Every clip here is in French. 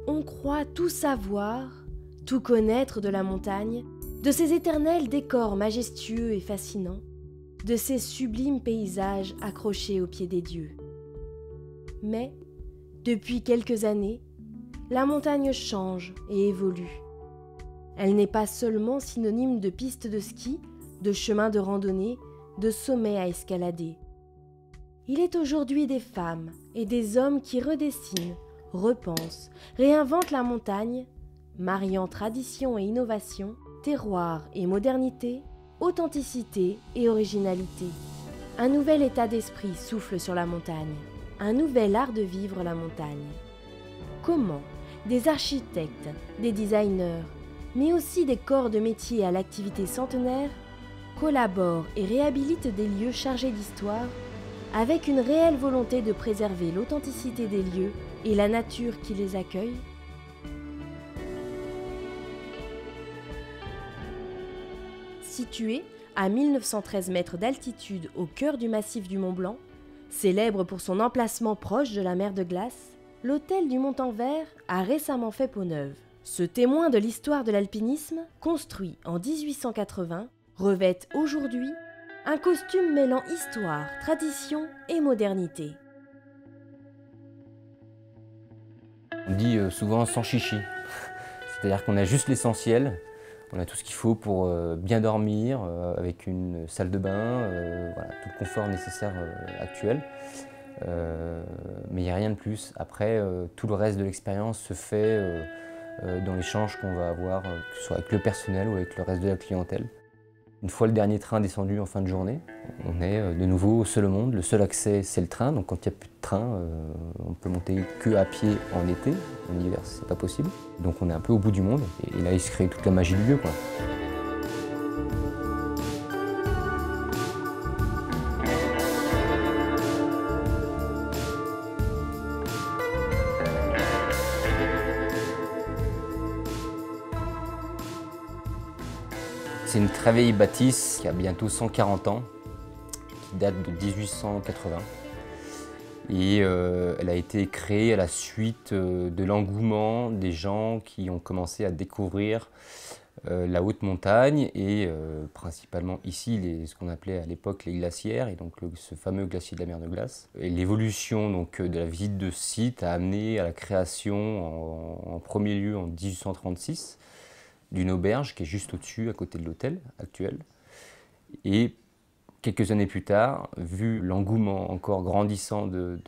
On croit tout savoir, tout connaître de la montagne, de ses éternels décors majestueux et fascinants, de ses sublimes paysages accrochés au pied des dieux. Mais, depuis quelques années, la montagne change et évolue. Elle n'est pas seulement synonyme de pistes de ski, de chemins de randonnée, de sommets à escalader. Il est aujourd'hui des femmes et des hommes qui redessinent, repensent, réinventent la montagne, mariant tradition et innovation, terroir et modernité, authenticité et originalité. Un nouvel état d'esprit souffle sur la montagne, un nouvel art de vivre la montagne. Comment des architectes, des designers, mais aussi des corps de métier à l'activité centenaire, collaborent et réhabilitent des lieux chargés d'histoire avec une réelle volonté de préserver l'authenticité des lieux et la nature qui les accueille? Situé à 1913 mètres d'altitude au cœur du massif du Mont-Blanc, célèbre pour son emplacement proche de la mer de glace, l'hôtel du Montanvert a récemment fait peau neuve. Ce témoin de l'histoire de l'alpinisme, construit en 1880, revêt aujourd'hui un costume mêlant histoire, tradition et modernité. On dit souvent sans chichi, c'est-à-dire qu'on a juste l'essentiel, on a tout ce qu'il faut pour bien dormir, avec une salle de bain, voilà, tout le confort nécessaire actuel. Mais il n'y a rien de plus. Après, tout le reste de l'expérience se fait dans l'échange qu'on va avoir, que ce soit avec le personnel ou avec le reste de la clientèle. Une fois le dernier train descendu en fin de journée, on est de nouveau seul au monde. Le seul accès, c'est le train. Donc quand il n'y a plus de train, on peut monter que à pied en été. En hiver, c'est pas possible. Donc on est un peu au bout du monde. Et là, il se crée toute la magie du lieu, quoi. C'est une très vieille bâtisse qui a bientôt 140 ans, qui date de 1880. Et elle a été créée à la suite de l'engouement des gens qui ont commencé à découvrir la haute montagne et principalement ici ce qu'on appelait à l'époque les glacières et donc ce fameux glacier de la mer de glace. Et l'évolution donc de la visite de ce site a amené à la création en premier lieu en 1836 d'une auberge qui est juste au-dessus, à côté de l'hôtel actuel. Et quelques années plus tard, vu l'engouement encore grandissant de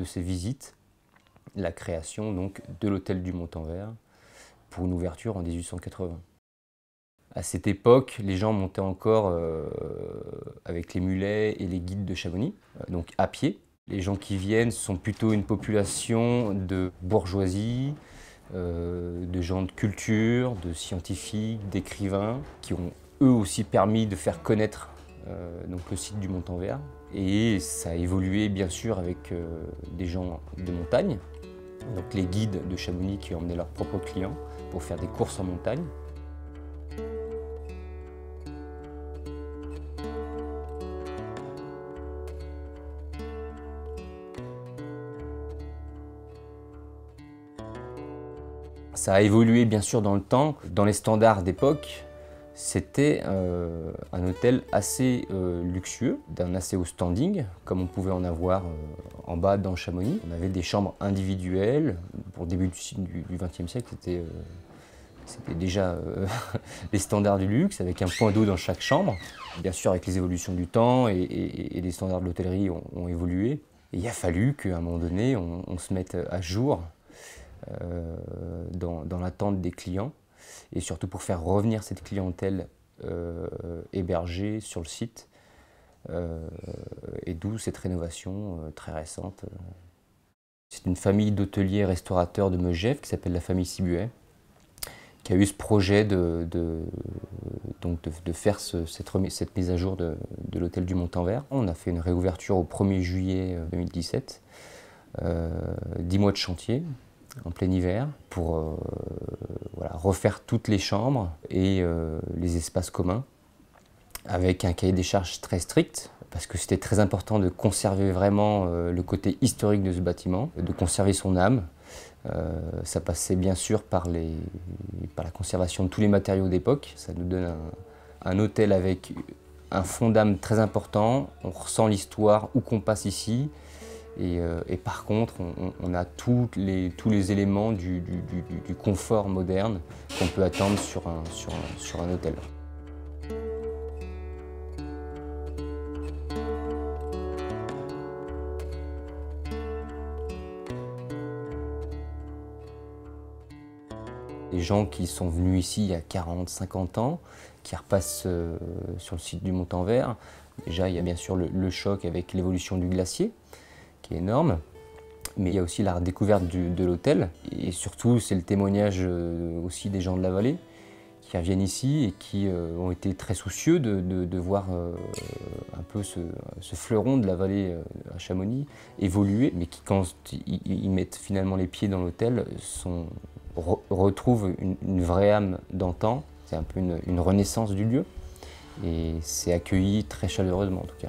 ces visites, la création donc de l'hôtel du Montanvert pour une ouverture en 1880. À cette époque, les gens montaient encore avec les mulets et les guides de Chamonix, donc à pied. Les gens qui viennent sont plutôt une population de bourgeoisie, de gens de culture, de scientifiques, d'écrivains, qui ont eux aussi permis de faire connaître donc le site du Montanvert. Et ça a évolué bien sûr avec des gens de montagne, donc les guides de Chamonix qui emmenaient leurs propres clients pour faire des courses en montagne. Ça a évolué bien sûr dans le temps, dans les standards d'époque. C'était un hôtel assez luxueux, d'un assez haut standing, comme on pouvait en avoir en bas dans Chamonix. On avait des chambres individuelles. Pour le début du XXe siècle, c'était déjà les standards du luxe, avec un point d'eau dans chaque chambre. Bien sûr, avec les évolutions du temps et les standards de l'hôtellerie ont évolué. Et il a fallu qu'à un moment donné, on se mette à jour dans l'attente des clients. Et surtout pour faire revenir cette clientèle hébergée sur le site, et d'où cette rénovation très récente. C'est une famille d'hôteliers restaurateurs de Megève qui s'appelle la famille Sibuet, qui a eu ce projet de faire cette mise à jour de l'hôtel du Montanvert. On a fait une réouverture au 1er juillet 2017, 10 mois de chantier en plein hiver pour refaire toutes les chambres et les espaces communs avec un cahier des charges très strict parce que c'était très important de conserver vraiment le côté historique de ce bâtiment, de conserver son âme. Ça passait bien sûr par la conservation de tous les matériaux d'époque. Ça nous donne un hôtel avec un fond d'âme très important. On ressent l'histoire où qu'on passe ici. Et par contre, on a tous les éléments du confort moderne qu'on peut attendre sur un hôtel. Les gens qui sont venus ici il y a 40, 50 ans, qui repassent sur le site du Montanvert, déjà il y a bien sûr le choc avec l'évolution du glacier, qui est énorme, mais il y a aussi la redécouverte de l'hôtel, et surtout c'est le témoignage aussi des gens de la vallée qui reviennent ici et qui ont été très soucieux de voir un peu ce fleuron de la vallée à Chamonix évoluer, mais qui quand ils mettent finalement les pieds dans l'hôtel retrouvent une vraie âme d'antan. C'est un peu une renaissance du lieu et c'est accueilli très chaleureusement en tout cas.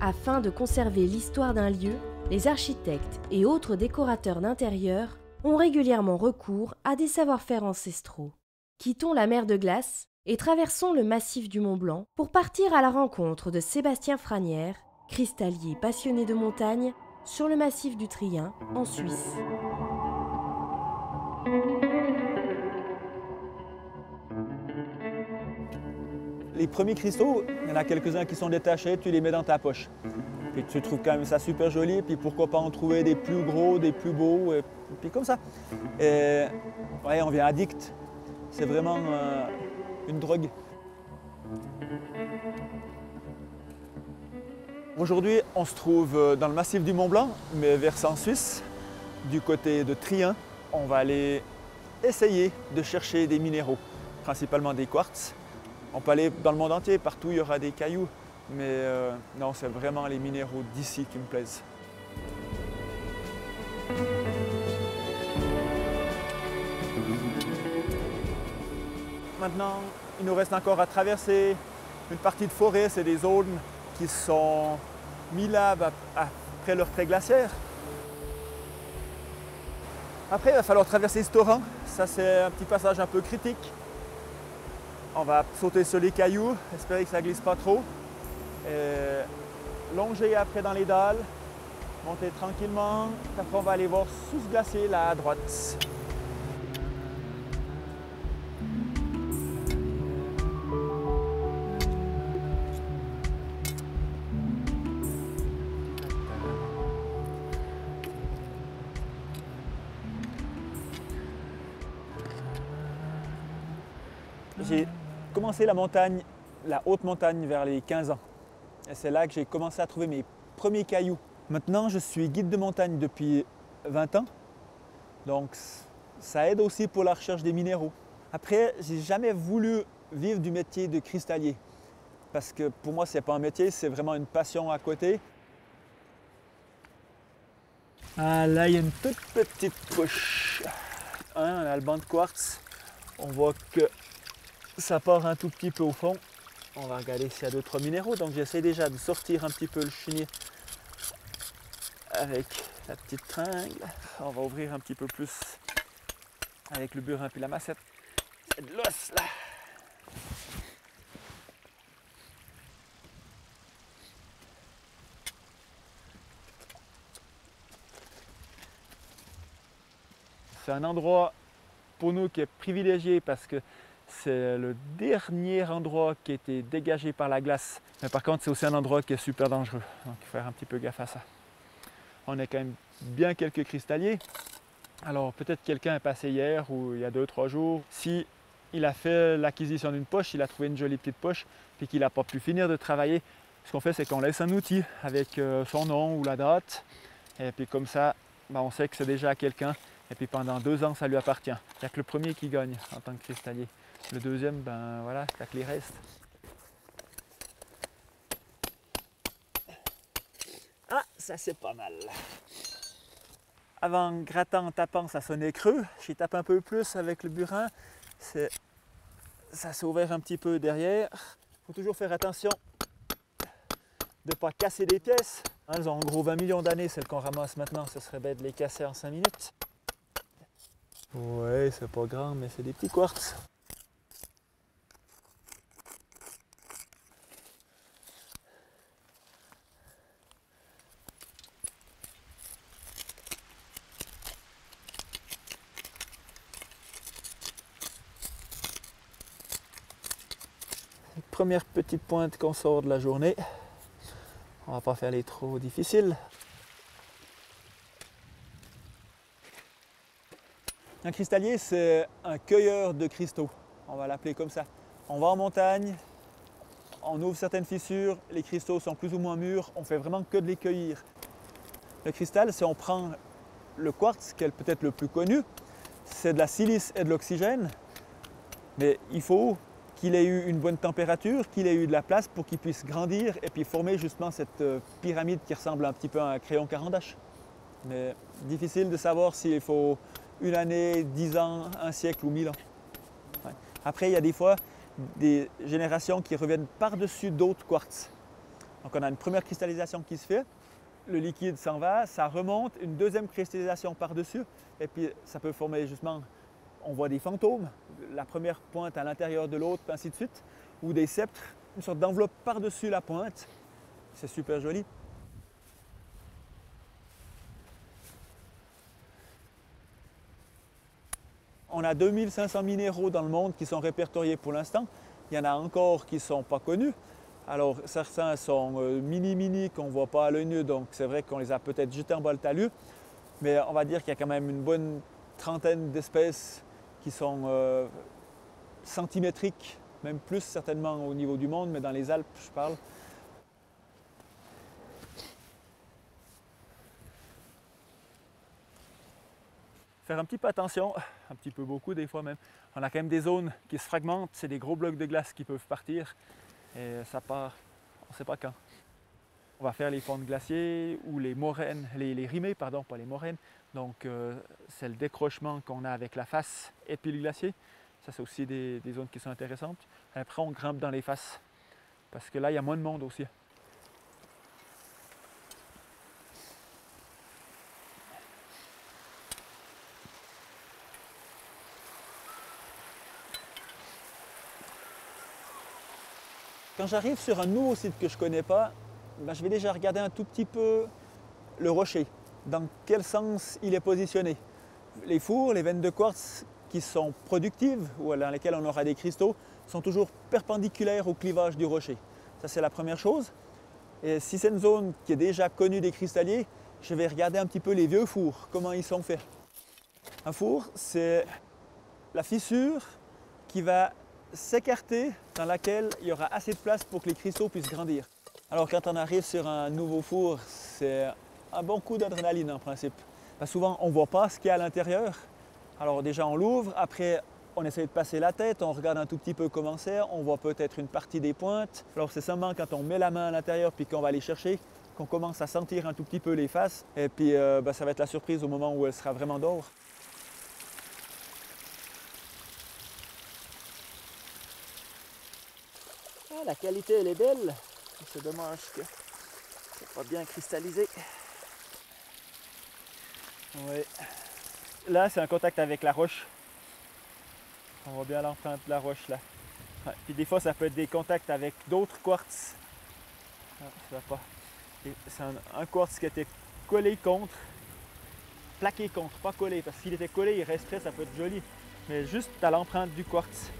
Afin de conserver l'histoire d'un lieu, les architectes et autres décorateurs d'intérieur ont régulièrement recours à des savoir-faire ancestraux. Quittons la mer de glace et traversons le massif du Mont-Blanc pour partir à la rencontre de Sébastien Franière, cristallier passionné de montagne, sur le massif du Trien, en Suisse. Les premiers cristaux, il y en a quelques-uns qui sont détachés, tu les mets dans ta poche. Puis tu trouves quand même ça super joli, puis pourquoi pas en trouver des plus gros, des plus beaux, et puis comme ça. Et ouais, on devient addict. C'est vraiment une drogue. Aujourd'hui, on se trouve dans le massif du Mont-Blanc, mais versant suisse, du côté de Trien. On va aller essayer de chercher des minéraux, principalement des quartz. On peut aller dans le monde entier, partout il y aura des cailloux, mais non, c'est vraiment les minéraux d'ici qui me plaisent. Maintenant, il nous reste encore à traverser une partie de forêt, c'est des zones qui sont mis là après leur trait glaciaire. Après, il va falloir traverser ce torrent, ça c'est un petit passage un peu critique. On va sauter sur les cailloux, espérer que ça ne glisse pas trop. Et longer après dans les dalles, monter tranquillement. Après, on va aller voir sous ce glacier là à droite. J'ai commencé la montagne, la haute montagne vers les 15 ans. Et c'est là que j'ai commencé à trouver mes premiers cailloux. Maintenant, je suis guide de montagne depuis 20 ans. Donc, ça aide aussi pour la recherche des minéraux. Après, j'ai jamais voulu vivre du métier de cristallier. Parce que pour moi, ce n'est pas un métier, c'est vraiment une passion à côté. Ah, là, il y a une toute petite couche. On a le banc de quartz. On voit que ça part un tout petit peu au fond. On va regarder s'il y a d'autres minéraux. Donc j'essaie déjà de sortir un petit peu le chenille avec la petite tringle. On va ouvrir un petit peu plus avec le burin puis la massette. C'est de l'os là. C'est un endroit pour nous qui est privilégié parce que c'est le dernier endroit qui a été dégagé par la glace. Mais par contre, c'est aussi un endroit qui est super dangereux. Donc il faut faire un petit peu gaffe à ça. On a quand même bien quelques cristalliers. Alors peut-être quelqu'un est passé hier ou il y a 2-3 jours. Si il a fait l'acquisition d'une poche, il a trouvé une jolie petite poche, puis qu'il n'a pas pu finir de travailler, ce qu'on fait, c'est qu'on laisse un outil avec son nom ou la date. Et puis comme ça, on sait que c'est déjà à quelqu'un. Et puis pendant 2 ans, ça lui appartient. Il n'y a que le premier qui gagne en tant que cristallier. Le deuxième, voilà, c'est la clé reste. Ah, ça c'est pas mal. Avant, grattant, en tapant, ça sonnait creux. J'y tape un peu plus avec le burin. Ça s'est ouvert un petit peu derrière. Il faut toujours faire attention de ne pas casser des pièces. Elles ont en gros 20 millions d'années, celles qu'on ramasse maintenant. Ce serait bête de les casser en 5 minutes. Ouais, c'est pas grand, mais c'est des petits quartz. Première petite pointe qu'on sort de la journée. On va pas faire les trop difficiles. Un cristallier, c'est un cueilleur de cristaux. On va l'appeler comme ça. On va en montagne, on ouvre certaines fissures, les cristaux sont plus ou moins mûrs, on fait vraiment que de les cueillir. Le cristal, si on prend le quartz, qui est peut-être le plus connu, c'est de la silice et de l'oxygène, mais il faut qu'il ait eu une bonne température, qu'il ait eu de la place pour qu'il puisse grandir et puis former justement cette pyramide qui ressemble un petit peu à un crayon carandache. Mais difficile de savoir s'il faut 1 année, 10 ans, 1 siècle ou 1000 ans. Ouais. Après, il y a des fois des générations qui reviennent par-dessus d'autres quartz. Donc on a une première cristallisation qui se fait, le liquide s'en va, ça remonte, une deuxième cristallisation par-dessus, et puis ça peut former justement, on voit des fantômes, la première pointe à l'intérieur de l'autre, ainsi de suite, ou des sceptres, une sorte d'enveloppe par-dessus la pointe. C'est super joli. On a 2500 minéraux dans le monde qui sont répertoriés pour l'instant. Il y en a encore qui ne sont pas connus. Alors certains sont mini qu'on ne voit pas à l'œil nu, donc c'est vrai qu'on les a peut-être jetés en bas le talus. Mais on va dire qu'il y a quand même une bonne trentaine d'espèces qui sont centimétriques, même plus certainement au niveau du monde, mais dans les Alpes je parle. Faire un petit peu attention, un petit peu beaucoup des fois même. On a quand même des zones qui se fragmentent, c'est des gros blocs de glace qui peuvent partir et ça part, on ne sait pas quand. On va faire les fonds de glaciers ou les moraines, les rimées, pardon, pas les moraines. Donc c'est le décrochement qu'on a avec la face et puis le glacier. Ça c'est aussi des zones qui sont intéressantes. Après on grimpe dans les faces parce que là il y a moins de monde aussi. Quand j'arrive sur un nouveau site que je ne connais pas, je vais déjà regarder un tout petit peu le rocher, dans quel sens il est positionné. Les fours, les veines de quartz qui sont productives ou dans lesquelles on aura des cristaux sont toujours perpendiculaires au clivage du rocher. Ça c'est la première chose. Et si c'est une zone qui est déjà connue des cristalliers, je vais regarder un petit peu les vieux fours, comment ils sont faits. Un four, c'est la fissure qui va s'écarter, dans laquelle il y aura assez de place pour que les cristaux puissent grandir. Alors quand on arrive sur un nouveau four, c'est un bon coup d'adrénaline en principe. Parce que souvent on ne voit pas ce qu'il y a à l'intérieur. Alors déjà on l'ouvre, après on essaie de passer la tête, on regarde un tout petit peu comment c'est, on voit peut-être une partie des pointes. Alors c'est seulement quand on met la main à l'intérieur puis qu'on va aller chercher, qu'on commence à sentir un tout petit peu les faces. Et puis ça va être la surprise au moment où elle sera vraiment d'or. Ah, la qualité elle est belle, c'est dommage que c'est pas bien cristallisé. Oui. Là, c'est un contact avec la roche. On voit bien l'empreinte de la roche là. Ouais. Puis des fois, ça peut être des contacts avec d'autres quartz. Ah, ça va pas. C'est un quartz qui était collé contre, plaqué contre, pas collé. Parce que s'il était collé, il resterait, ça peut être joli. Mais juste à l'empreinte du quartz.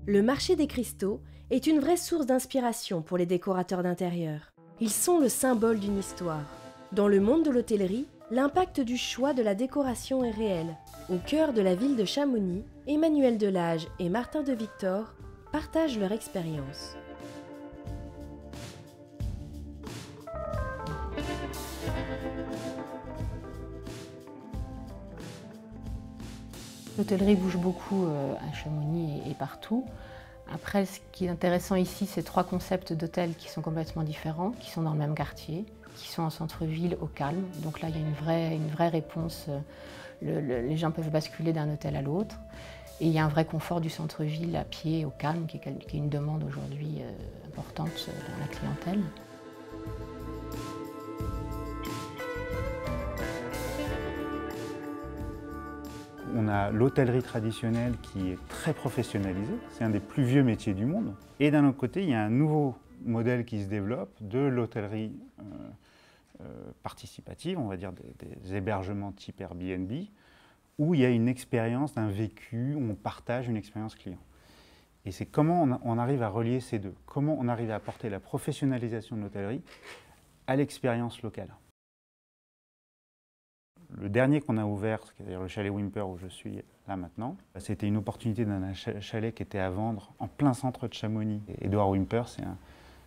Le marché des cristaux est une vraie source d'inspiration pour les décorateurs d'intérieur. Ils sont le symbole d'une histoire. Dans le monde de l'hôtellerie, l'impact du choix de la décoration est réel. Au cœur de la ville de Chamonix, Emmanuel Delage et Martin de Victor partagent leur expérience. L'hôtellerie bouge beaucoup à Chamonix et partout. Après, ce qui est intéressant ici, c'est 3 concepts d'hôtels qui sont complètement différents, qui sont dans le même quartier, qui sont en centre-ville, au calme. Donc là, il y a une vraie réponse. Les gens peuvent basculer d'un hôtel à l'autre. Et il y a un vrai confort du centre-ville à pied, au calme, qui est une demande aujourd'hui importante dans la clientèle. On a l'hôtellerie traditionnelle qui est très professionnalisée, c'est un des plus vieux métiers du monde. Et d'un autre côté, il y a un nouveau modèle qui se développe de l'hôtellerie participative, on va dire des hébergements type Airbnb, où il y a une expérience d'un vécu, où on partage une expérience client. Et c'est comment on arrive à relier ces deux, comment on arrive à apporter la professionnalisation de l'hôtellerie à l'expérience locale. Le dernier qu'on a ouvert, c'est-à-dire le chalet Whymper où je suis là maintenant, c'était une opportunité d'un chalet qui était à vendre en plein centre de Chamonix. Edward Whymper,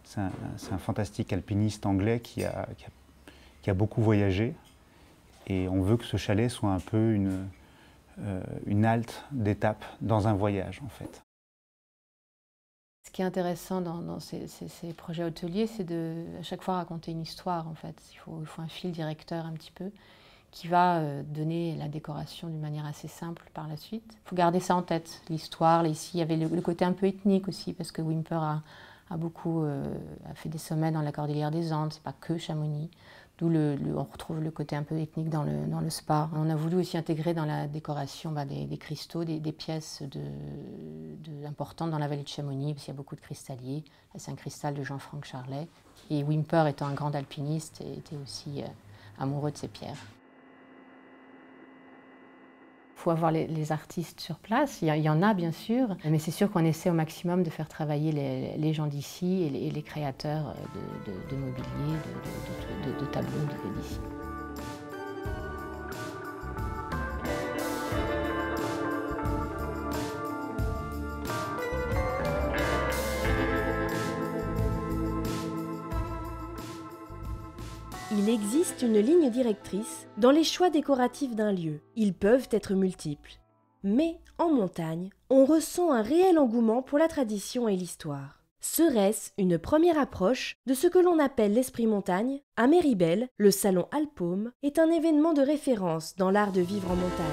c'est un fantastique alpiniste anglais qui a beaucoup voyagé. Et on veut que ce chalet soit un peu une halte d'étape dans un voyage, en fait. Ce qui est intéressant dans ces projets hôteliers, c'est de à chaque fois raconter une histoire, en fait. Il faut un fil directeur un petit peu, qui va donner la décoration d'une manière assez simple par la suite. Il faut garder ça en tête, l'histoire. Ici, il y avait le côté un peu ethnique aussi, parce que Whymper a fait des sommets dans la cordillère des Andes, c'est pas que Chamonix, d'où on retrouve le côté un peu ethnique dans le spa. On a voulu aussi intégrer dans la décoration des cristaux, des pièces importantes dans la vallée de Chamonix, parce qu'il y a beaucoup de cristalliers. Là, c'est un cristal de Jean-Franck Charlet. Et Whymper, étant un grand alpiniste, était aussi amoureux de ces pierres. Il faut avoir les artistes sur place, il y en a bien sûr, mais c'est sûr qu'on essaie au maximum de faire travailler les gens d'ici et les créateurs de mobilier, de tableaux d'ici. Il existe une ligne directrice dans les choix décoratifs d'un lieu. Ils peuvent être multiples. Mais, en montagne, on ressent un réel engouement pour la tradition et l'histoire. Serait-ce une première approche de ce que l'on appelle l'esprit montagne? À Méribel, le salon Alpôme est un événement de référence dans l'art de vivre en montagne.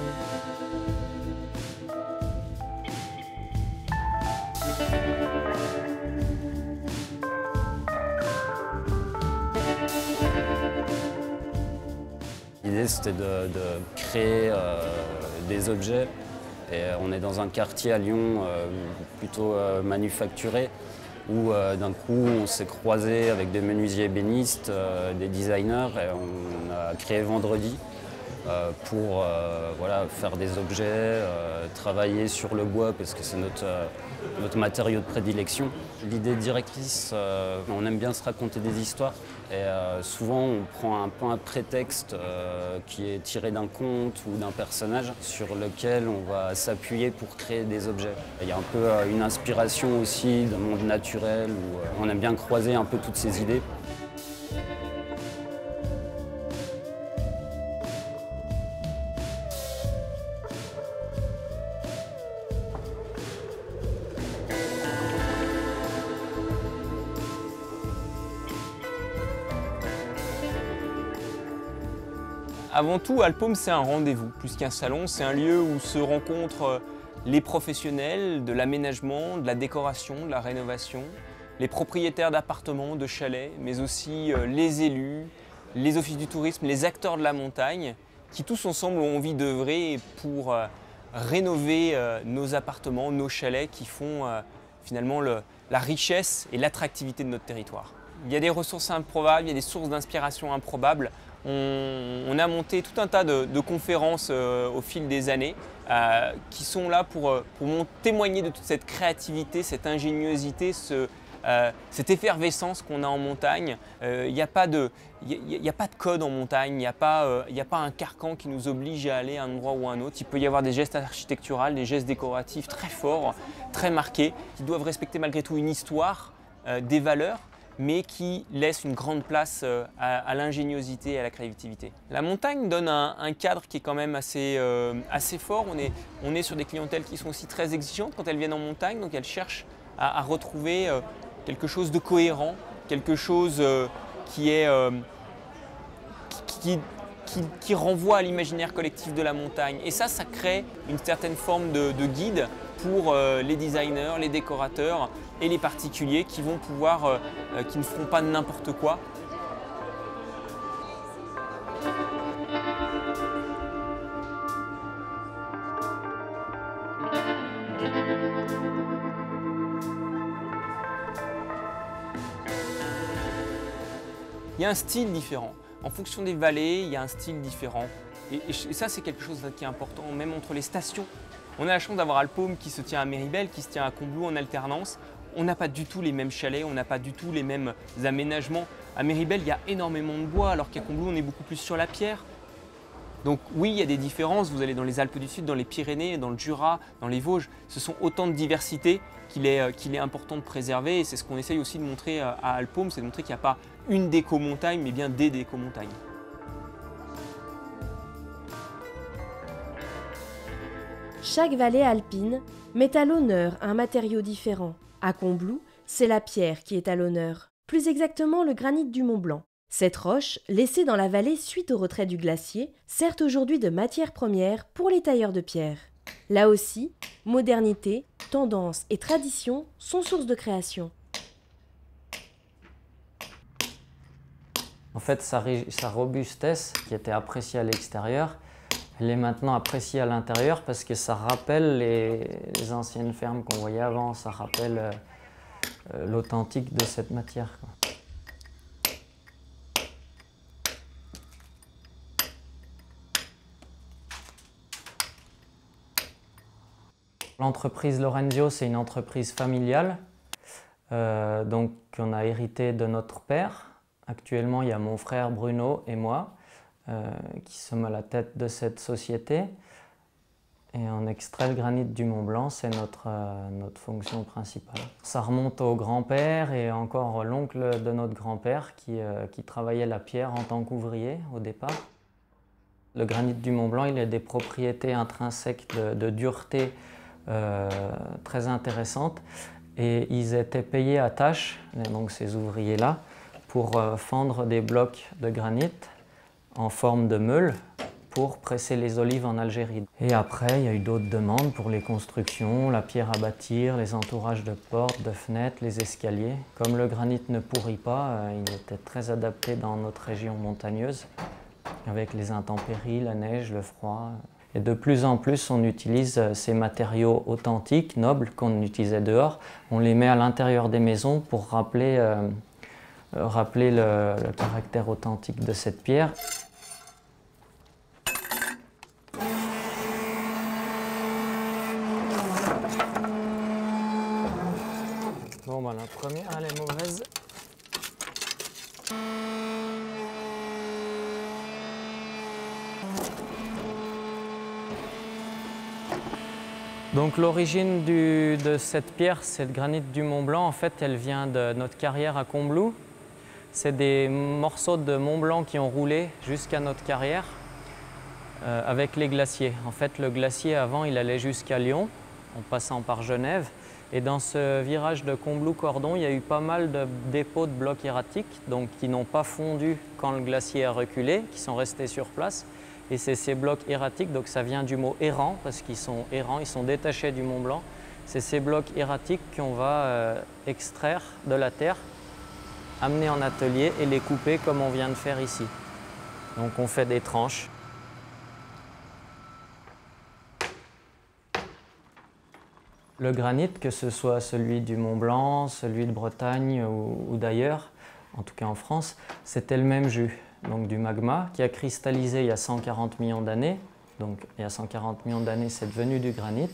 L'idée, c'était de créer des objets. Et on est dans un quartier à Lyon plutôt manufacturé, où d'un coup on s'est croisé avec des menuisiers ébénistes, des designers, et on a créé Vendredi pour faire des objets, travailler sur le bois parce que c'est notre matériau de prédilection. L'idée directrice, on aime bien se raconter des histoires et souvent on prend un peu un prétexte qui est tiré d'un conte ou d'un personnage sur lequel on va s'appuyer pour créer des objets. Il y a un peu une inspiration aussi d'un monde naturel où on aime bien croiser un peu toutes ces idées. Avant tout, Alpôme, c'est un rendez-vous, plus qu'un salon. C'est un lieu où se rencontrent les professionnels de l'aménagement, de la décoration, de la rénovation, les propriétaires d'appartements, de chalets, mais aussi les élus, les offices du tourisme, les acteurs de la montagne, qui tous ensemble ont envie d'œuvrer pour rénover nos appartements, nos chalets, qui font finalement la richesse et l'attractivité de notre territoire. Il y a des ressources improbables, il y a des sources d'inspiration improbables. On a monté tout un tas de conférences au fil des années qui sont là pour témoigner de toute cette créativité, cette ingéniosité, cette effervescence qu'on a en montagne. Il n'y a pas de code en montagne, il n'y a pas un carcan qui nous oblige à aller à un endroit ou à un autre. Il peut y avoir des gestes architecturaux, des gestes décoratifs très forts, très marqués, qui doivent respecter malgré tout une histoire, des valeurs, mais qui laissent une grande place à l'ingéniosité et à la créativité. La montagne donne un cadre qui est quand même assez fort. On est sur des clientèles qui sont aussi très exigeantes quand elles viennent en montagne, donc elles cherchent à retrouver quelque chose de cohérent, quelque chose qui renvoie à l'imaginaire collectif de la montagne. Et ça crée une certaine forme de guide pour les designers, les décorateurs et les particuliers qui vont pouvoir, qui ne feront pas n'importe quoi. Il y a un style différent. En fonction des vallées, il y a un style différent. Et ça, c'est quelque chose qui est important, même entre les stations. On a la chance d'avoir Alpôme qui se tient à Méribel, qui se tient à Combloux en alternance. On n'a pas du tout les mêmes chalets, on n'a pas du tout les mêmes aménagements. À Méribel, il y a énormément de bois, alors qu'à Combloux, on est beaucoup plus sur la pierre. Donc oui, il y a des différences. Vous allez dans les Alpes du Sud, dans les Pyrénées, dans le Jura, dans les Vosges. Ce sont autant de diversité qu'il est important de préserver. Et c'est ce qu'on essaye aussi de montrer à Alpôme, c'est de montrer qu'il n'y a pas une déco-montagne, mais bien des déco-montagnes. Chaque vallée alpine met à l'honneur un matériau différent. À Combloux, c'est la pierre qui est à l'honneur, plus exactement le granit du Mont Blanc. Cette roche, laissée dans la vallée suite au retrait du glacier, sert aujourd'hui de matière première pour les tailleurs de pierre. Là aussi, modernité, tendance et tradition sont source de création. En fait, sa robustesse, qui était appréciée à l'extérieur, elle est maintenant appréciée à l'intérieur parce que ça rappelle les anciennes fermes qu'on voyait avant, ça rappelle l'authentique de cette matière, quoi. L'entreprise Lorenzio, c'est une entreprise familiale, donc on a hérité de notre père. Actuellement, il y a mon frère Bruno et moi qui sommes à la tête de cette société. Et on extrait le granit du Mont Blanc, c'est notre fonction principale. Ça remonte au grand-père et encore l'oncle de notre grand-père qui travaillait la pierre en tant qu'ouvrier au départ. Le granit du Mont Blanc, il a des propriétés intrinsèques de dureté très intéressantes. Et ils étaient payés à tâche, donc ces ouvriers-là, pour fendre des blocs de granit en forme de meule pour presser les olives en Algérie. Et après, il y a eu d'autres demandes pour les constructions, la pierre à bâtir, les entourages de portes, de fenêtres, les escaliers. Comme le granit ne pourrit pas, il était très adapté dans notre région montagneuse, avec les intempéries, la neige, le froid. Et de plus en plus, on utilise ces matériaux authentiques, nobles, qu'on utilisait dehors. On les met à l'intérieur des maisons pour rappeler le caractère authentique de cette pierre. Bon, ben, la première, elle est mauvaise. Donc l'origine de cette pierre, c'est le granit du Mont Blanc. En fait, elle vient de notre carrière à Combloux. C'est des morceaux de Mont Blanc qui ont roulé jusqu'à notre carrière avec les glaciers. En fait, le glacier, avant, il allait jusqu'à Lyon, en passant par Genève. Et dans ce virage de Combloux-Cordon, il y a eu pas mal de dépôts de blocs erratiques, donc qui n'ont pas fondu quand le glacier a reculé, qui sont restés sur place. Et c'est ces blocs erratiques, donc ça vient du mot errant, parce qu'ils sont errants, ils sont détachés du Mont Blanc. C'est ces blocs erratiques qu'on va extraire de la terre, amener en atelier et les couper comme on vient de faire ici. Donc on fait des tranches. Le granit, que ce soit celui du Mont Blanc, celui de Bretagne ou d'ailleurs, en tout cas en France, c'était le même jus. Donc du magma qui a cristallisé il y a 140 millions d'années. Donc il y a 140 millions d'années, c'est devenu du granit.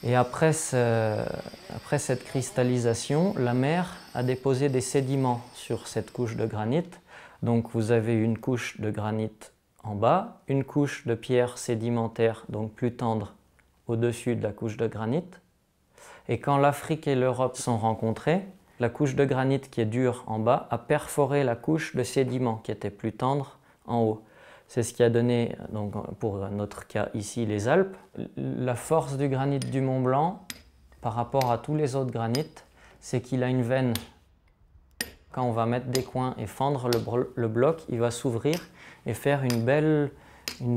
Et après cette cristallisation, la mer a déposé des sédiments sur cette couche de granit. Donc vous avez une couche de granit en bas, une couche de pierre sédimentaire, donc plus tendre, au-dessus de la couche de granit. Et quand l'Afrique et l'Europe sont rencontrées, la couche de granit qui est dure en bas a perforé la couche de sédiment qui était plus tendre en haut. C'est ce qui a donné, donc pour notre cas ici, les Alpes. La force du granit du Mont Blanc par rapport à tous les autres granites, c'est qu'il a une veine. Quand on va mettre des coins et fendre le bloc, il va s'ouvrir et faire une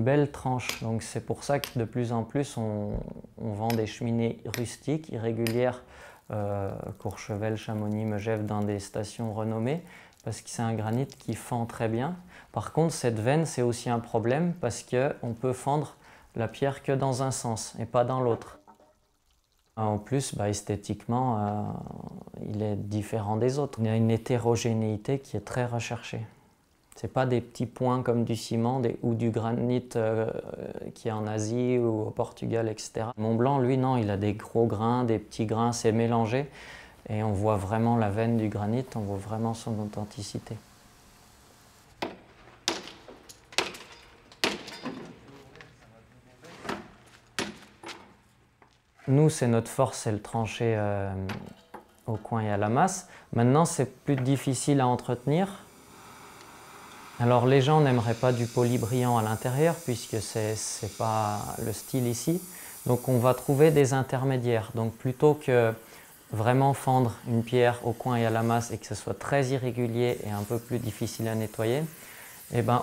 belle tranche. Donc c'est pour ça que de plus en plus on vend des cheminées rustiques, irrégulières, Courchevel, Chamonix, Megève, dans des stations renommées, parce que c'est un granit qui fend très bien. Par contre, cette veine, c'est aussi un problème parce qu'on peut fendre la pierre que dans un sens et pas dans l'autre. En plus, esthétiquement, il est différent des autres. Il y a une hétérogénéité qui est très recherchée. Ce n'est pas des petits points comme du ciment ou du granit qui est en Asie ou au Portugal, etc. Mont Blanc, lui, non, il a des gros grains, des petits grains, c'est mélangé. Et on voit vraiment la veine du granit, on voit vraiment son authenticité. Nous, c'est notre force, c'est le trancher au coin et à la masse. Maintenant, c'est plus difficile à entretenir. Alors les gens n'aimeraient pas du poli brillant à l'intérieur puisque c'est pas le style ici. Donc on va trouver des intermédiaires. Donc plutôt que vraiment fendre une pierre au coin et à la masse et que ce soit très irrégulier et un peu plus difficile à nettoyer,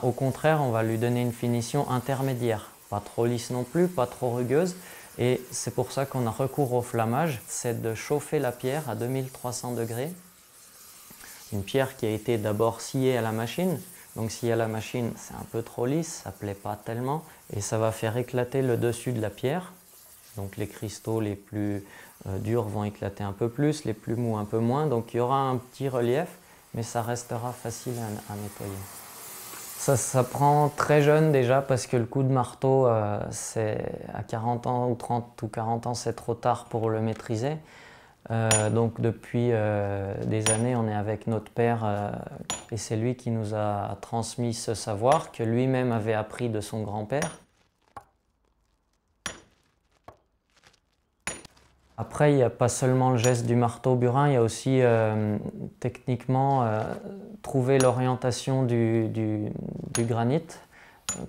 au contraire, on va lui donner une finition intermédiaire. Pas trop lisse non plus, pas trop rugueuse. Et c'est pour ça qu'on a recours au flammage, c'est de chauffer la pierre à 2300 degrés. Une pierre qui a été d'abord sciée à la machine. Donc sciée à la machine, c'est un peu trop lisse, ça ne plaît pas tellement. Et ça va faire éclater le dessus de la pierre. Donc les cristaux les plus durs vont éclater un peu plus, les plus mous un peu moins. Donc il y aura un petit relief, mais ça restera facile à nettoyer. Ça prend très jeune déjà parce que le coup de marteau, c'est à 40 ans ou 30 ou 40 ans, c'est trop tard pour le maîtriser. Donc depuis des années, on est avec notre père et c'est lui qui nous a transmis ce savoir que lui-même avait appris de son grand-père. Après, il n'y a pas seulement le geste du marteau-burin, il y a aussi techniquement trouver l'orientation du granit,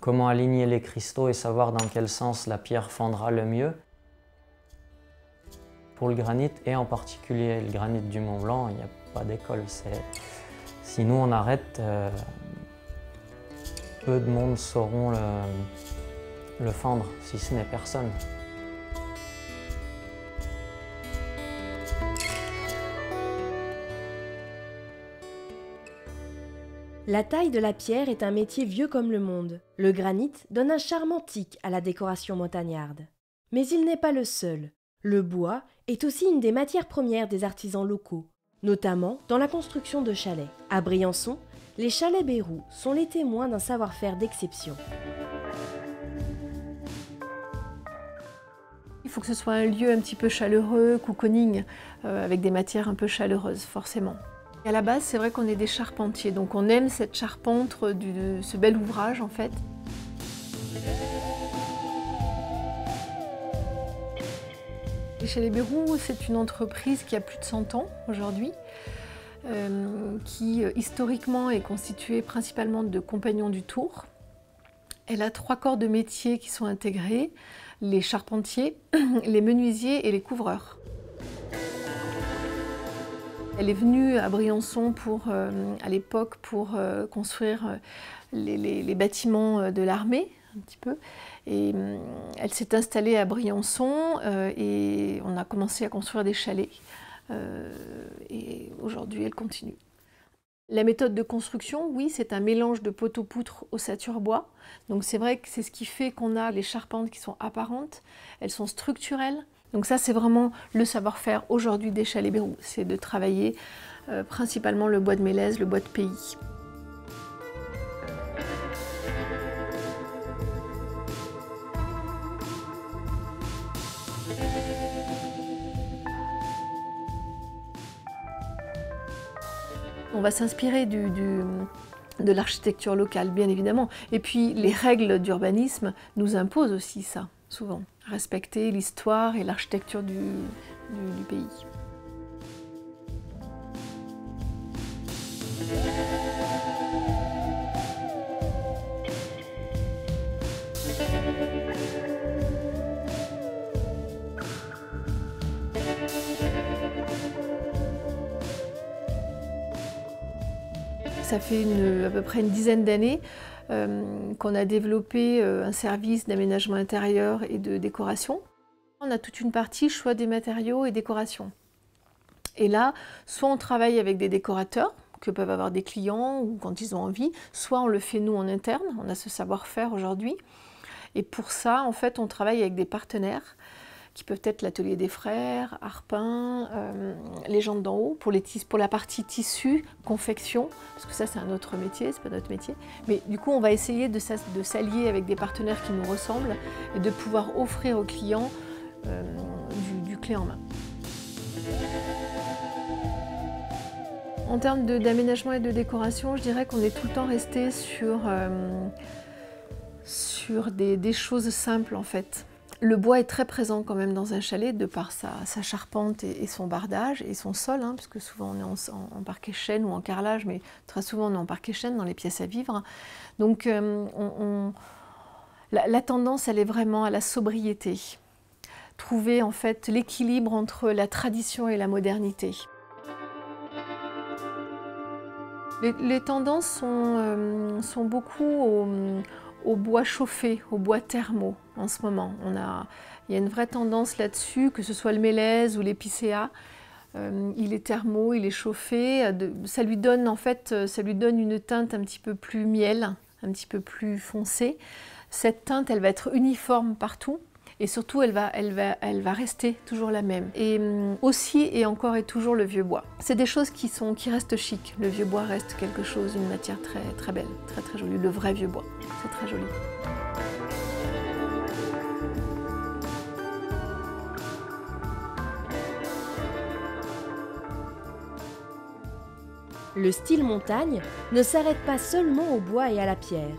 comment aligner les cristaux et savoir dans quel sens la pierre fendra le mieux. Pour le granit et en particulier le granit du Mont Blanc, il n'y a pas d'école. Si nous on arrête, peu de monde sauront le fendre, si ce n'est personne. La taille de la pierre est un métier vieux comme le monde. Le granit donne un charme antique à la décoration montagnarde. Mais il n'est pas le seul. Le bois est aussi une des matières premières des artisans locaux, notamment dans la construction de chalets. À Briançon, les chalets Bérou sont les témoins d'un savoir-faire d'exception. Il faut que ce soit un lieu un petit peu chaleureux, cocooning, avec des matières un peu chaleureuses, forcément. Et à la base, c'est vrai qu'on est des charpentiers, donc on aime cette charpente de ce bel ouvrage, en fait. Les Chalets Bérou, c'est une entreprise qui a plus de 100 ans aujourd'hui, qui historiquement est constituée principalement de compagnons du Tour. Elle a 3 corps de métier qui sont intégrés, les charpentiers, les menuisiers et les couvreurs. Elle est venue à Briançon à l'époque pour construire les bâtiments de l'armée, un petit peu. Et elle s'est installée à Briançon et on a commencé à construire des chalets. Et aujourd'hui, elle continue. La méthode de construction, oui, c'est un mélange de poteaux-poutres ossature bois. Donc c'est vrai que c'est ce qui fait qu'on a les charpentes qui sont apparentes, elles sont structurelles. Donc ça, c'est vraiment le savoir-faire aujourd'hui des chalets Bérou, c'est de travailler principalement le bois de mélèze, le bois de pays. On va s'inspirer de l'architecture locale, bien évidemment. Et puis, les règles d'urbanisme nous imposent aussi ça, souvent. Respecter l'histoire et l'architecture du pays. Ça fait à peu près une dizaine d'années qu'on a développé un service d'aménagement intérieur et de décoration. On a toute une partie choix des matériaux et décoration. Et là, soit on travaille avec des décorateurs que peuvent avoir des clients ou quand ils ont envie, soit on le fait nous en interne, on a ce savoir-faire aujourd'hui. Et pour ça, en fait, on travaille avec des partenaires qui peuvent être l'Atelier des Frères, Arpin, les gens d'en haut, pour la partie tissu, confection, parce que ça c'est un autre métier, c'est pas notre métier. Mais du coup on va essayer de s'allier avec des partenaires qui nous ressemblent et de pouvoir offrir aux clients du clé en main. En termes d'aménagement et de décoration, je dirais qu'on est tout le temps resté sur des choses simples en fait. Le bois est très présent quand même dans un chalet de par sa charpente et son bardage et son sol, hein, parce que souvent on est en parquet chêne ou en carrelage, mais très souvent on est en parquet chêne dans les pièces à vivre. Donc la tendance elle est vraiment à la sobriété. Trouver en fait l'équilibre entre la tradition et la modernité. Les tendances sont beaucoup au bois chauffé, au bois thermo en ce moment. Il y a une vraie tendance là-dessus, que ce soit le mélèze ou l'épicéa. Il est thermo, il est chauffé. Ça lui donne une teinte un petit peu plus miel, un petit peu plus foncée. Cette teinte, elle va être uniforme partout. Et surtout, elle va rester toujours la même. Et aussi et encore et toujours le vieux bois. C'est des choses qui restent chic. Le vieux bois reste quelque chose, une matière très, très belle, très très jolie. Le vrai vieux bois, c'est très joli. Le style montagne ne s'arrête pas seulement au bois et à la pierre.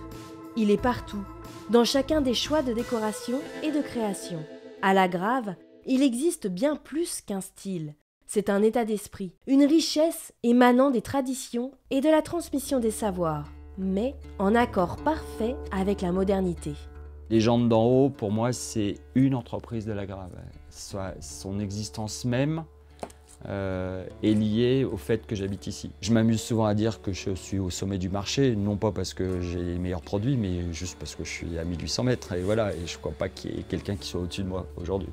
Il est partout, dans chacun des choix de décoration et de création. À la Grave, il existe bien plus qu'un style. C'est un état d'esprit, une richesse émanant des traditions et de la transmission des savoirs, mais en accord parfait avec la modernité. Les gens d'en haut, pour moi, c'est une entreprise de la Grave. Son existence même est liée au fait que j'habite ici. Je m'amuse souvent à dire que je suis au sommet du marché, non pas parce que j'ai les meilleurs produits, mais juste parce que je suis à 1800 mètres. Et voilà, et je ne crois pas qu'il y ait quelqu'un qui soit au-dessus de moi aujourd'hui.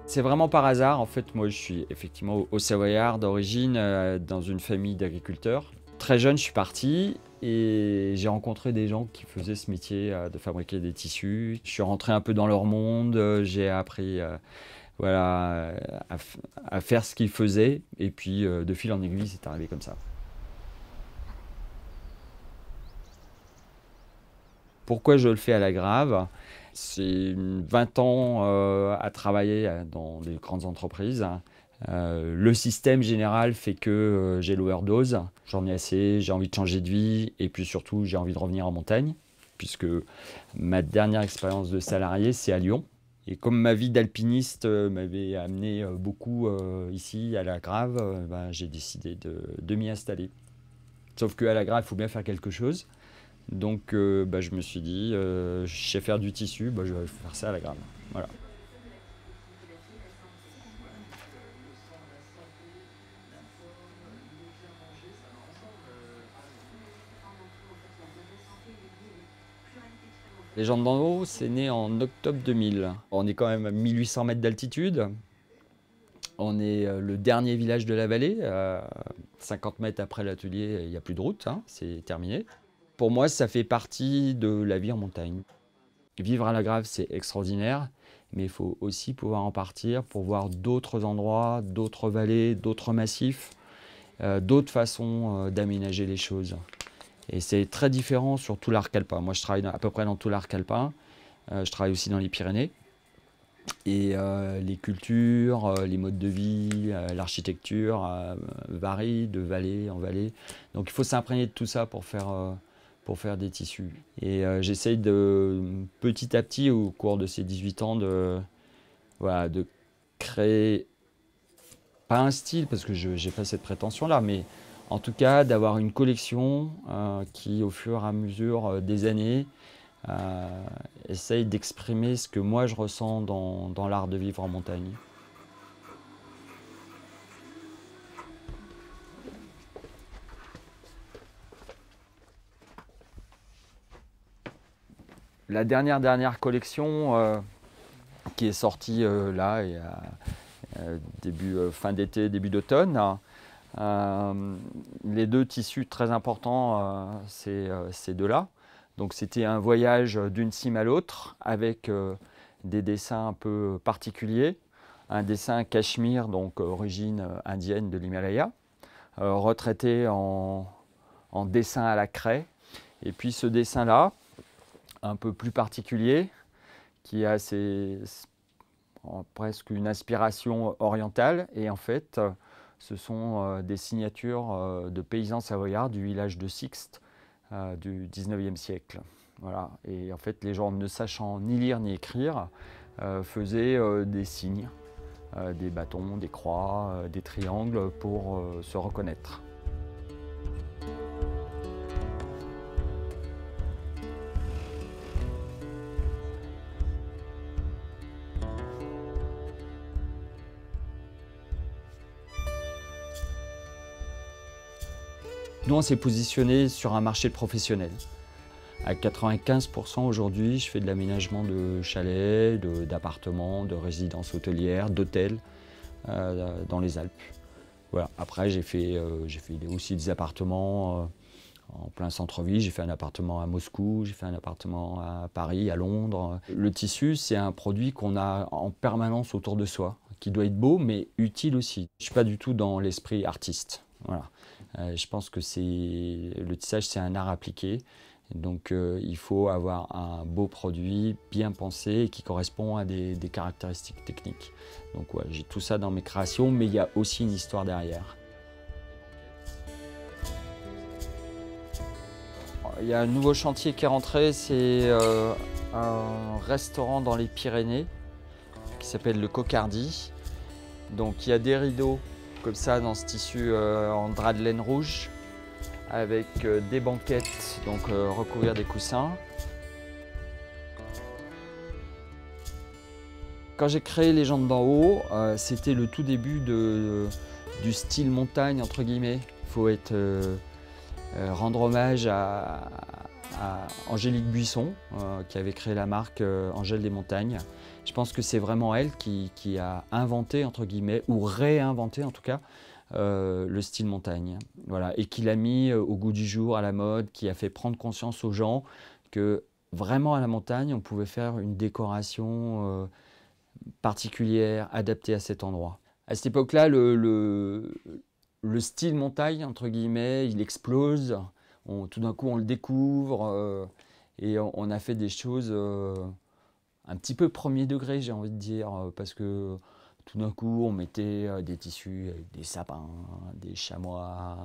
C'est vraiment par hasard. En fait, moi, je suis effectivement au Savoyard d'origine, dans une famille d'agriculteurs. Très jeune, je suis parti et j'ai rencontré des gens qui faisaient ce métier de fabriquer des tissus. Je suis rentré un peu dans leur monde, j'ai appris à faire ce qu'ils faisaient et puis de fil en aiguille, c'est arrivé comme ça. Pourquoi je le fais à la Grave? C'est 20 ans à travailler dans des grandes entreprises. Le système général fait que j'ai l'overdose, j'en ai assez, j'ai envie de changer de vie et puis surtout j'ai envie de revenir en montagne puisque ma dernière expérience de salarié c'est à Lyon et comme ma vie d'alpiniste m'avait amené beaucoup ici à la Grave, j'ai décidé de m'y installer. Sauf qu'à la Grave il faut bien faire quelque chose donc je me suis dit je sais faire du tissu, je vais faire ça à la Grave. Voilà. Les gens d'en haut, c'est né en octobre 2000. On est quand même à 1800 mètres d'altitude. On est le dernier village de la vallée. 50 mètres après l'atelier, il n'y a plus de route, hein, c'est terminé. Pour moi, ça fait partie de la vie en montagne. Vivre à la Grave, c'est extraordinaire, mais il faut aussi pouvoir en partir pour voir d'autres endroits, d'autres vallées, d'autres massifs, d'autres façons d'aménager les choses. Et c'est très différent sur tout l'arc alpin. Moi, je travaille à peu près dans tout l'arc alpin. Je travaille aussi dans les Pyrénées. Et les cultures, les modes de vie, l'architecture varient de vallée en vallée. Donc il faut s'imprégner de tout ça pour faire des tissus. Et j'essaye de, petit à petit, au cours de ces 18 ans, de créer, pas un style, parce que je n'ai pas cette prétention-là, mais en tout cas d'avoir une collection qui, au fur et à mesure des années, essaye d'exprimer ce que moi je ressens dans l'art de vivre en montagne. La dernière collection qui est sortie là, et, fin d'été, début d'automne, les deux tissus très importants, c'est ces deux-là. Donc c'était un voyage d'une cime à l'autre avec des dessins un peu particuliers. Un dessin cachemire, donc origine indienne de l'Himalaya, retraité en dessin à la craie. Et puis ce dessin-là, un peu plus particulier, qui a presque une inspiration orientale. Et en fait, ce sont des signatures de paysans savoyards du village de Sixte, du 19e siècle. Voilà. Et en fait, les gens, ne sachant ni lire ni écrire, faisaient des signes, des bâtons, des croix, des triangles pour se reconnaître. Nous, on s'est positionné sur un marché de professionnels. À 95% aujourd'hui, je fais de l'aménagement de chalets, d'appartements, de résidences hôtelières, d'hôtels dans les Alpes. Voilà. Après, j'ai fait aussi des appartements en plein centre-ville. J'ai fait un appartement à Moscou, j'ai fait un appartement à Paris, à Londres. Le tissu, c'est un produit qu'on a en permanence autour de soi, qui doit être beau, mais utile aussi. Je ne suis pas du tout dans l'esprit artiste. Voilà. Je pense que le tissage, c'est un art appliqué. Donc il faut avoir un beau produit bien pensé et qui correspond à des caractéristiques techniques. Donc ouais, j'ai tout ça dans mes créations, mais il y a aussi une histoire derrière. Il y a un nouveau chantier qui est rentré, c'est un restaurant dans les Pyrénées qui s'appelle le Cocardi. Donc il y a des rideaux comme ça dans ce tissu en drap de laine rouge, avec des banquettes, donc recouvrir des coussins. Quand j'ai créé Les gens d'en haut, c'était le tout début du style montagne, entre guillemets. Il faut rendre hommage à Angélique Buisson, qui avait créé la marque Angèle des Montagnes. Je pense que c'est vraiment elle qui a inventé, entre guillemets, ou réinventé en tout cas, le style montagne. Voilà. Et qui l'a mis au goût du jour, à la mode, qui a fait prendre conscience aux gens que vraiment à la montagne, on pouvait faire une décoration particulière, adaptée à cet endroit. À cette époque-là, le style montagne, entre guillemets, il explose. Tout d'un coup, on le découvre et on a fait des choses un petit peu premier degré, j'ai envie de dire, parce que tout d'un coup, on mettait des tissus avec des sapins, des chamois,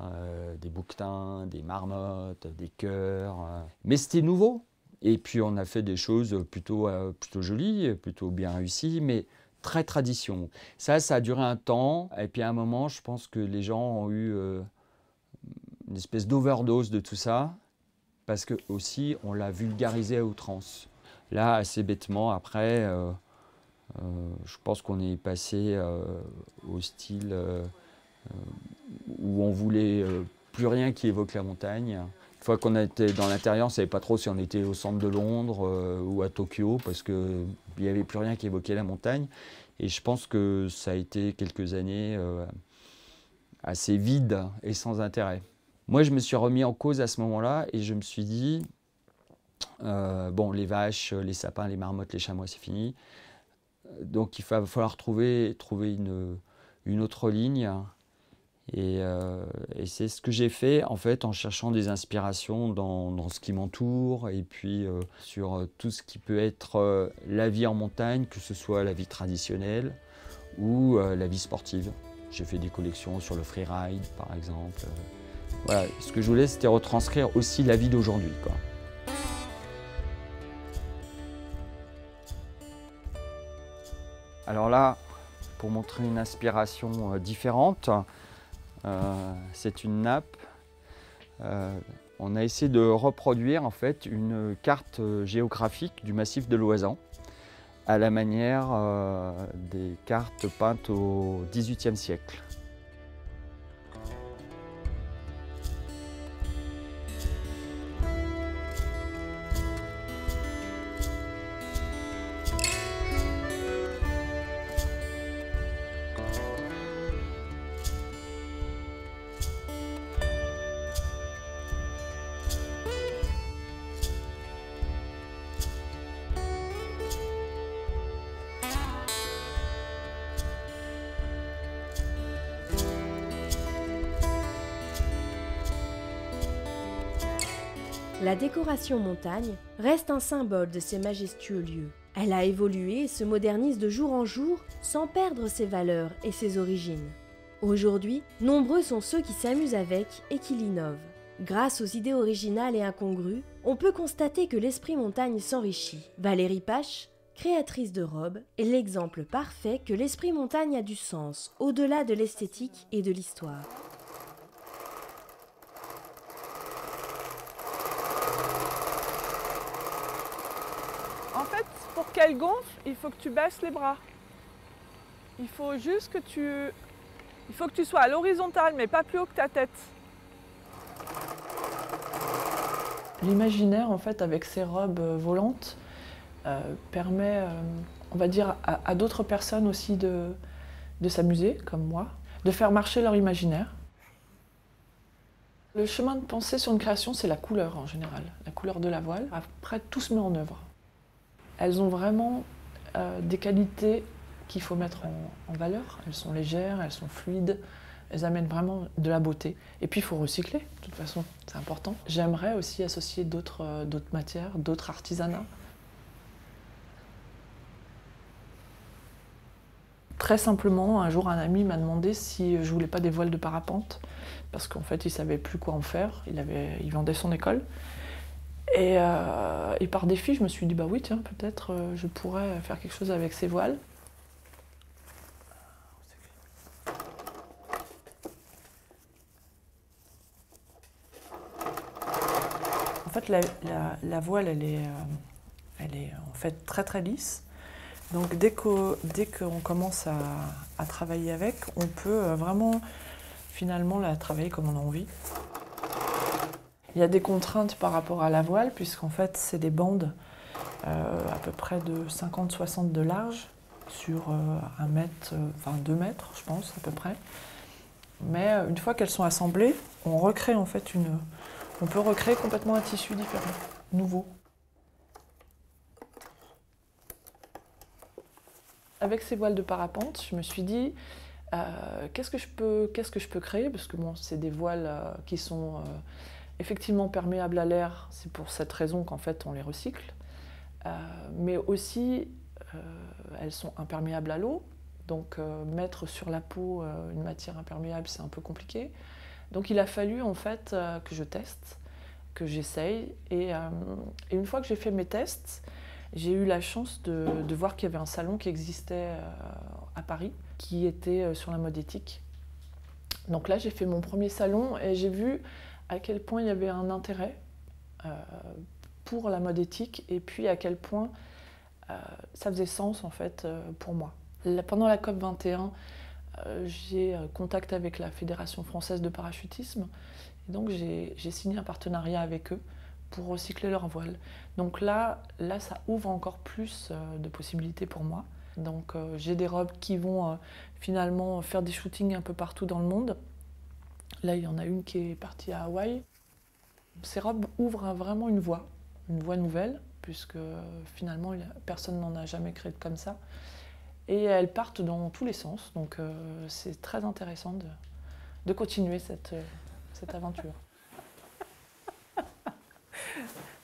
des bouquetins, des marmottes, des cœurs. Mais c'était nouveau. Et puis, on a fait des choses plutôt jolies, plutôt bien réussies, mais très tradition. Ça a duré un temps. Et puis, à un moment, je pense que les gens ont eu une espèce d'overdose de tout ça, parce que aussi, on l'a vulgarisé à outrance. Là, assez bêtement, après, je pense qu'on est passé au style où on voulait plus rien qui évoque la montagne. Une fois qu'on était dans l'intérieur, on ne savait pas trop si on était au centre de Londres ou à Tokyo, parce qu'il n'y avait plus rien qui évoquait la montagne. Et je pense que ça a été quelques années assez vides et sans intérêt. Moi, je me suis remis en cause à ce moment-là et je me suis dit, bon, les vaches, les sapins, les marmottes, les chamois, c'est fini. Donc il va falloir trouver une autre ligne. Et c'est ce que j'ai fait en fait en cherchant des inspirations dans ce qui m'entoure et puis sur tout ce qui peut être la vie en montagne, que ce soit la vie traditionnelle ou la vie sportive. J'ai fait des collections sur le freeride par exemple. Voilà, ce que je voulais, c'était retranscrire aussi la vie d'aujourd'hui, quoi. Alors là, pour montrer une inspiration différente, c'est une nappe. On a essayé de reproduire en fait une carte géographique du massif de l'Oisans à la manière des cartes peintes au XVIIIe siècle. La décoration montagne reste un symbole de ces majestueux lieux. Elle a évolué et se modernise de jour en jour sans perdre ses valeurs et ses origines. Aujourd'hui, nombreux sont ceux qui s'amusent avec et qui l'innovent. Grâce aux idées originales et incongrues, on peut constater que l'esprit montagne s'enrichit. Valérie Pache, créatrice de robes, est l'exemple parfait que l'esprit montagne a du sens, au-delà de l'esthétique et de l'histoire. En fait, pour qu'elle gonfle, il faut que tu baisses les bras. Il faut juste que tu sois à l'horizontale, mais pas plus haut que ta tête. L'imaginaire, en fait, avec ces robes volantes, permet, on va dire, à d'autres personnes aussi de s'amuser, comme moi, de faire marcher leur imaginaire. Le chemin de pensée sur une création, c'est la couleur en général, la couleur de la voile. Après, tout se met en œuvre. Elles ont vraiment des qualités qu'il faut mettre en valeur. Elles sont légères, elles sont fluides, elles amènent vraiment de la beauté. Et puis il faut recycler, de toute façon, c'est important. J'aimerais aussi associer d'autres matières, d'autres artisanats. Très simplement, un jour un ami m'a demandé si je voulais pas des voiles de parapente, parce qu'en fait il savait plus quoi en faire, il vendait son école. Et par défi, je me suis dit, bah oui, tiens, peut-être je pourrais faire quelque chose avec ces voiles. En fait, la voile, elle est en fait très très lisse. Donc dès qu'on commence à travailler avec, on peut vraiment finalement la travailler comme on a envie. Il y a des contraintes par rapport à la voile, puisqu'en fait, c'est des bandes à peu près de 50-60 de large sur 1 mètre, enfin 2 mètres, je pense, à peu près. Mais une fois qu'elles sont assemblées, on recrée en fait on peut recréer complètement un tissu différent, nouveau. Avec ces voiles de parapente, je me suis dit, qu'est-ce que je peux créer, parce que bon, c'est des voiles qui sont effectivement perméables à l'air, c'est pour cette raison qu'en fait on les recycle, mais aussi elles sont imperméables à l'eau, donc mettre sur la peau une matière imperméable, c'est un peu compliqué. Donc il a fallu en fait que je teste, que j'essaye, et une fois que j'ai fait mes tests, j'ai eu la chance de voir qu'il y avait un salon qui existait à Paris, qui était sur la mode éthique. Donc là j'ai fait mon premier salon et j'ai vu à quel point il y avait un intérêt pour la mode éthique et puis à quel point ça faisait sens en fait pour moi. Pendant la COP21, j'ai contact avec la Fédération française de parachutisme Et donc j'ai signé un partenariat avec eux pour recycler leurs voiles. Donc là ça ouvre encore plus de possibilités pour moi. Donc j'ai des robes qui vont finalement faire des shootings un peu partout dans le monde. Là, il y en a une qui est partie à Hawaï. Ces robes ouvrent vraiment une voie nouvelle, puisque finalement personne n'en a jamais créé comme ça. Et elles partent dans tous les sens, donc c'est très intéressant de continuer cette aventure.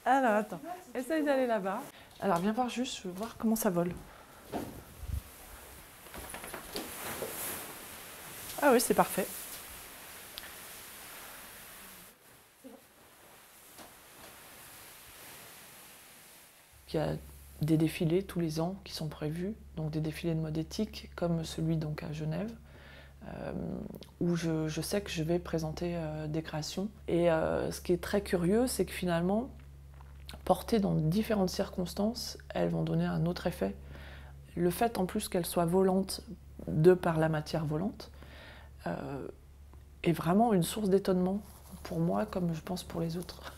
Alors attends, essaye d'aller là-bas. Alors viens voir juste, je veux voir comment ça vole. Ah oui, c'est parfait. Il y a des défilés tous les ans qui sont prévus, donc des défilés de mode éthique, comme celui donc à Genève, où je sais que je vais présenter des créations. Et ce qui est très curieux, c'est que finalement, portées dans différentes circonstances, elles vont donner un autre effet. Le fait en plus qu'elles soient volantes de par la matière volante est vraiment une source d'étonnement pour moi, comme je pense pour les autres.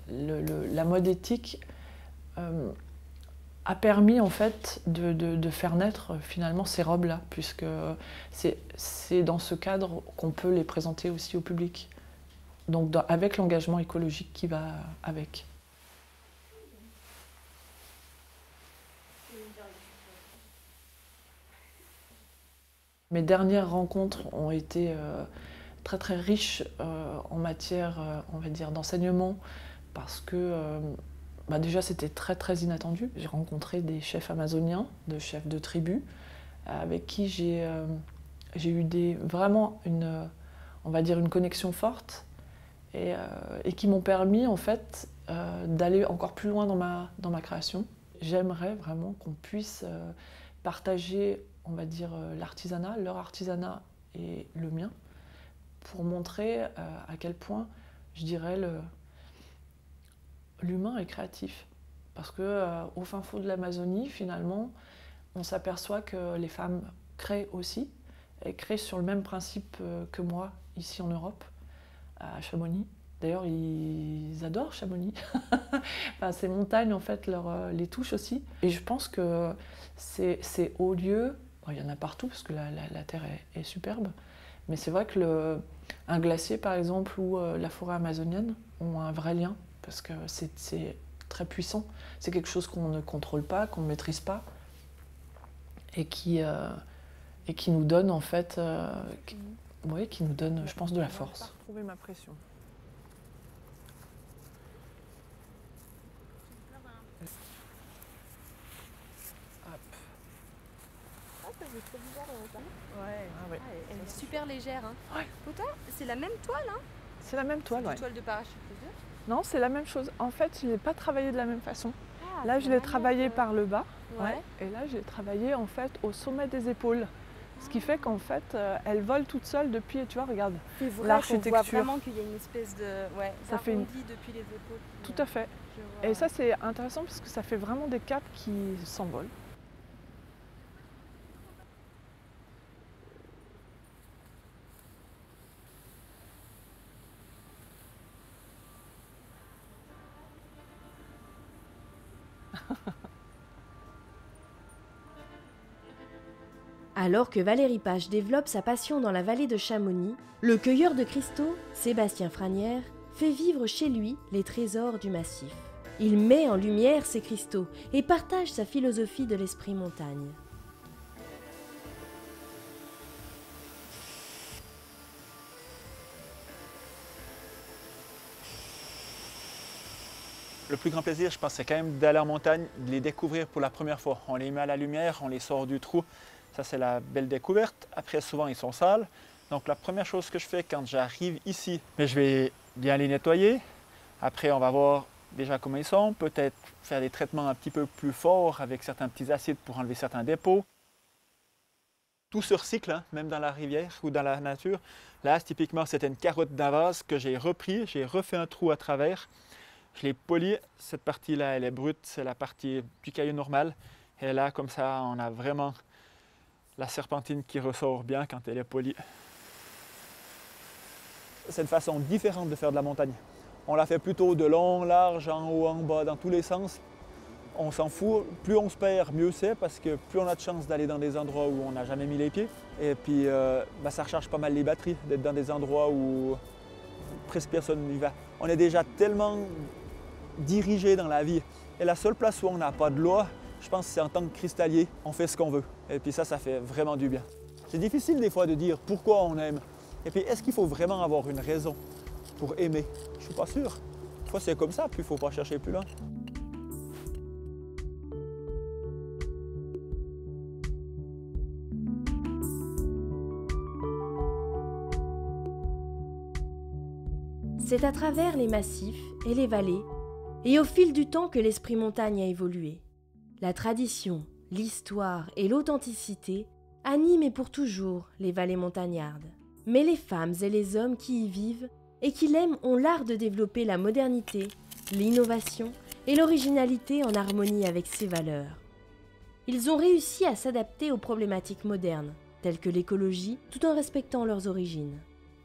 La mode éthique a permis en fait de faire naître finalement ces robes-là, puisque c'est dans ce cadre qu'on peut les présenter aussi au public. Donc avec l'engagement écologique qui va avec. Mes dernières rencontres ont été très très riches en matière, on va dire, d'enseignement, parce que déjà c'était très très inattendu. J'ai rencontré des chefs amazoniens, de chefs de tribus, avec qui j'ai eu vraiment on va dire une connexion forte, et qui m'ont permis en fait d'aller encore plus loin dans ma création. J'aimerais vraiment qu'on puisse partager, on va dire, l'artisanat, leur artisanat et le mien, pour montrer à quel point, je dirais, l'humain est créatif. Parce qu'au fin fond de l'Amazonie, finalement, on s'aperçoit que les femmes créent aussi, et créent sur le même principe que moi, ici en Europe, à Chamonix. D'ailleurs, ils adorent Chamonix. Enfin, ces montagnes, en fait, les touchent aussi. Et je pense que ces hauts lieux, il y en a partout, parce que la terre est superbe, mais c'est vrai que un glacier, par exemple, ou la forêt amazonienne ont un vrai lien, parce que c'est très puissant. C'est quelque chose qu'on ne contrôle pas, qu'on ne maîtrise pas, et qui nous donne, en fait, qui nous donne, je pense, de la force. Je vais retrouver ma pression. C'est trop bizarre ça. Ouais. Ah ouais. Elle est super légère. Hein. Ouais. Pourtant, c'est la même toile. Hein. C'est la même toile, C'est ouais. une toile de parachute. Non, c'est la même chose. En fait, je ne l'ai pas travaillé de la même façon. Ah, là, je l'ai travaillé par le bas. Ouais. Et là, j'ai travaillé en fait au sommet des épaules. Ce qui fait qu'en fait, elle vole toute seule depuis, tu vois, regarde. C'est vrai l'architecture. qu'on voit vraiment qu'il y a une espèce de... Ouais, ça fait depuis les épaules. Tout à fait. Et ça, c'est intéressant parce que ça fait vraiment des capes qui s'envolent. Alors que Valérie Page développe sa passion dans la vallée de Chamonix, le cueilleur de cristaux, Sébastien Franière, fait vivre chez lui les trésors du massif. Il met en lumière ces cristaux et partage sa philosophie de l'esprit montagne. Le plus grand plaisir, je pense, c'est quand même d'aller en montagne, de les découvrir pour la première fois. On les met à la lumière, on les sort du trou. Ça, c'est la belle découverte. Après, souvent, ils sont sales. Donc, la première chose que je fais quand j'arrive ici, je vais bien les nettoyer. Après, on va voir déjà comment ils sont. Peut-être faire des traitements un petit peu plus forts avec certains petits acides pour enlever certains dépôts. Tout se recycle, hein, même dans la rivière ou dans la nature. Là, typiquement, c'était une carotte d'un vase que j'ai repris. J'ai refait un trou à travers. Je l'ai poli. Cette partie-là, elle est brute. C'est la partie du caillou normal. Et là, comme ça, on a vraiment la serpentine qui ressort bien quand elle est polie. cette façon différente de faire de la montagne. On la fait plutôt de long, large, en haut, en bas, dans tous les sens. On s'en fout, plus on se perd, mieux c'est, parce que plus on a de chance d'aller dans des endroits où on n'a jamais mis les pieds. Et puis ça recharge pas mal les batteries, d'être dans des endroits où presque personne n'y va. On est déjà tellement dirigé dans la vie. Et la seule place où on n'a pas de loi, je pense que c'est en tant que cristallier, on fait ce qu'on veut. Et puis ça fait vraiment du bien. C'est difficile des fois de dire pourquoi on aime. Et puis est-ce qu'il faut vraiment avoir une raison pour aimer? Je ne suis pas sûr. Des fois c'est comme ça, puis il ne faut pas chercher plus loin. C'est à travers les massifs et les vallées, et au fil du temps que l'esprit montagne a évolué. La tradition, l'histoire et l'authenticité animent et pour toujours les vallées montagnardes. Mais les femmes et les hommes qui y vivent et qui l'aiment ont l'art de développer la modernité, l'innovation et l'originalité en harmonie avec ces valeurs. Ils ont réussi à s'adapter aux problématiques modernes, telles que l'écologie, tout en respectant leurs origines.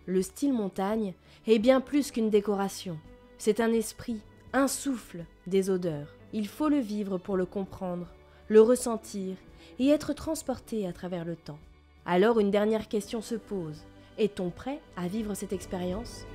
Le style montagne est bien plus qu'une décoration. C'est un esprit, un souffle, des odeurs. Il faut le vivre pour le comprendre, le ressentir et être transporté à travers le temps. Alors une dernière question se pose. Est-on prêt à vivre cette expérience ?